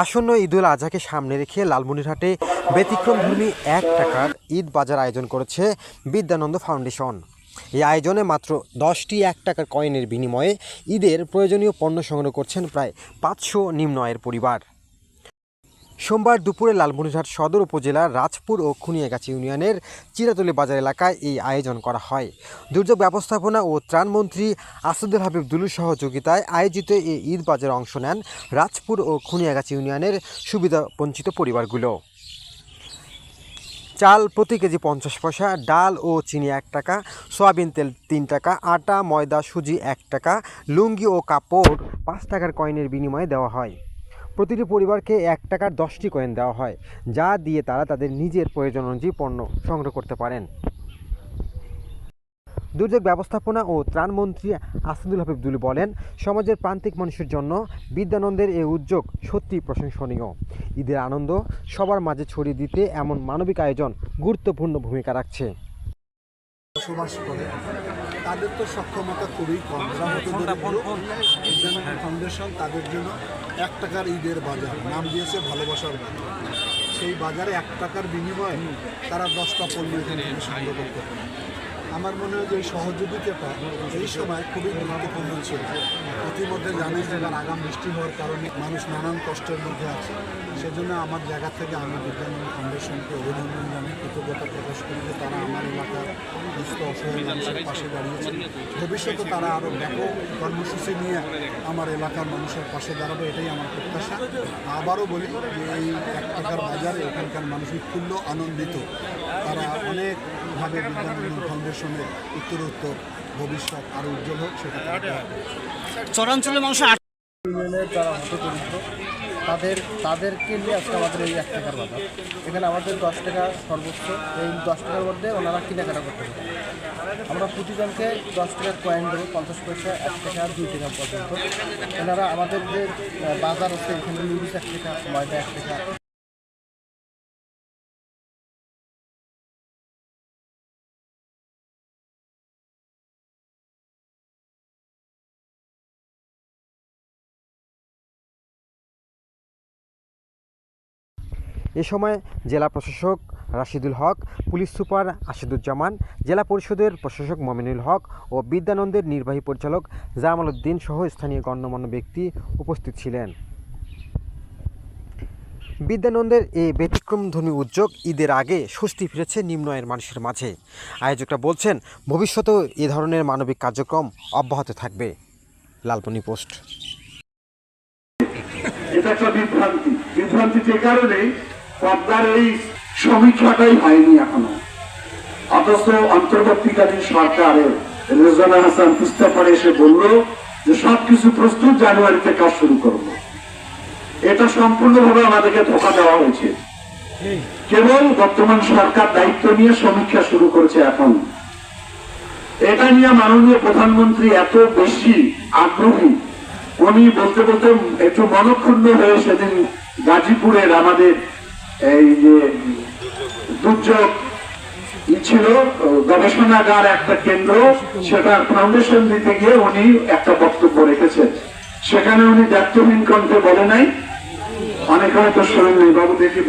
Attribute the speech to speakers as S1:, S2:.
S1: আসন্ন ঈদুল আজহাকে সামনে রেখে লালমনিরহাটে ব্যতিক্রমধর্মী ১ টাকার ঈদ বাজার আয়োজন করেছে বিদ্যানন্দ ফাউন্ডেশন। এই আয়োজনে মাত্র ১০টি ১ টাকার কয়েনের বিনিময়ে ঈদের প্রয়োজনীয় পণ্য সংগ্রহ করছেন প্রায় ৫০০ নিম্ন আয়ের পরিবার। সোমবার দুপুরে লালমনিরহাট সদর উপজেলার রাজপুর ও খুনিয়াগাছি ইউনিয়নের চিরাতলী বাজার এলাকায় এই আয়োজন করা হয়। দুর্যোগ ব্যবস্থাপনা ও ত্রাণমন্ত্রী আসাদুল হাবিব দুলুর সহযোগিতায় আয়োজিত এই ঈদ বাজারে অংশ নেন রাজপুর ও খুনিয়াগাছি ইউনিয়নের সুবিধাবঞ্চিত পরিবারগুলো। চাল প্রতি কেজি ৫০ পয়সা, ডাল ও চিনি ১ টাকা, সয়াবিন তেল ৩ টাকা, আটা ময়দা সুজি ১ টাকা, লুঙ্গি ও কাপড় ৫ টাকার কয়েনের বিনিময়ে দেওয়া হয়। প্রতিটি পরিবারকে ১ টাকার ১০টি কয়েন দেওয়া হয়, যা দিয়ে তারা তাদের নিজের প্রয়োজন অনুযায়ী পণ্য সংগ্রহ করতে পারেন। দুর্যোগ ব্যবস্থাপনা ও ত্রাণমন্ত্রী আসাদুল হাবিব দুলু বলেন, সমাজের প্রান্তিক মানুষের জন্য বিদ্যানন্দের এই উদ্যোগ সত্যিই প্রশংসনীয়। ঈদের আনন্দ সবার মাঝে ছড়িয়ে দিতে এমন মানবিক আয়োজন গুরুত্বপূর্ণ ভূমিকা রাখছে।
S2: বসবাস করে তাদের তো সক্ষমতা খুবই কম। ফাউন্ডেশন তাদের জন্য ১ টাকার ঈদের বাজার নাম দিয়েছে ভালোবাসার বাজার। সেই বাজারে ১ টাকার বিনিময়ে তারা 10টা পণ্য এখানে সংগ্রহ করতে পারে। আমার মনে হয় যে এই সহযোগিতাটা এই সময় খুবই গুরুত্বপূর্ণ ছিল। ইতিমধ্যে জানেন যে আগাম বৃষ্টি হওয়ার কারণে মানুষ নানান কষ্টের মধ্যে আছে। সেজন্য আমার জায়গা থেকে আমি বিদ্যানন্দ ফাউন্ডেশনকে অভিনন্দন জানাই, কৃতজ্ঞতা প্রকাশ করি যে তারা আমার এলাকার দুস্থ অসহায় মানুষের পাশে দাঁড়িয়েছে। ভবিষ্যতে তারা আরও ব্যাপক কর্মসূচি নিয়ে আমার এলাকার মানুষের পাশে দাঁড়াবে, এটাই আমার প্রত্যাশা। আবারও বলি যে এই ১ টাকার বাজারে এখানকার মানুষ উৎফুল্ল আনন্দিত। তারা অনেকভাবে বিদ্যানন্দ ফাউন্ডেশনের উত্তরোত্তর ভবিষ্যৎ আরও উজ্জ্বল হোক, সেটা
S3: চরাঞ্চলের মানুষ
S4: ইউনিয়নের যারা হতদরিদ্র তাদেরকে নিয়ে আজকে আমাদের এই ১ টাকার বাজার। এখানে আমাদের ১০ টাকা সর্বোচ্চ, এই ১০ টাকার মধ্যে ওনারা কেনাকাটা করতে পারে। আমরা প্রতিজনকে ১০ টাকার কয়েন দেবো, ৫০ পয়সা, ১ টাকা, ২ টাকা পর্যন্ত। ওনারা আমাদের যে বাজার আছে এখানে নুডলস ১ টাকা, ময়দা ১ টাকা।
S1: এ সময় জেলা প্রশাসক রাশিদুল হক, পুলিশ সুপার আশিদুজ্জামান, জেলা পরিষদের প্রশাসক মমিনুল হক ও বিদ্যানন্দের নির্বাহী পরিচালক জামাল উদ্দিন সহ স্থানীয় গণ্যমান্য ব্যক্তি উপস্থিত ছিলেন। বিদ্যানন্দের এই ব্যতিক্রমধর্মী উদ্যোগ ঈদের আগে স্বস্তি ফিরেছে নিম্ন আয়ের মানুষের মাঝে। আয়োজকরা বলছেন, ভবিষ্যতেও এ ধরনের মানবিক কার্যক্রম অব্যাহত থাকবে। লালমনি পোস্ট।
S5: এটা একটা বিভ্রান্তি যে কারণে পদ্মার এই সমীক্ষাটাই হয়নি এখনো। অথচ অন্তর্বর্তীকালীন সরকারের রেজানা হাসান মুস্তাফা এসে বলল যে সবকিছু প্রস্তুত, জানুয়ারিতে কাজ শুরু করব। এটা সম্পূর্ণভাবে আমাদেরকে ধোঁকা দেওয়া হয়েছে। কেবল বর্তমান সরকার দায়িত্ব নিয়ে সমীক্ষা শুরু করেছে এখন। এটা নিয়ে মাননীয় প্রধানমন্ত্রী এত বেশি আগ্রহী, উনি বলতে বলতে একটু মনক্ষুণ্ণ হয়ে সেদিন গাজীপুরের আমাদের এই যে দুর্যোগ ছিল গবেষণাগার একটা কেন্দ্র, সেটা ফাউন্ডেশন দিতে গিয়ে উনি একটা বক্তব্য রেখেছেন। সেখানে উনি দায়িত্বহীন কণ্ঠে বলে নাই, অনেকে হয়তো শোনেন বাবু দেখি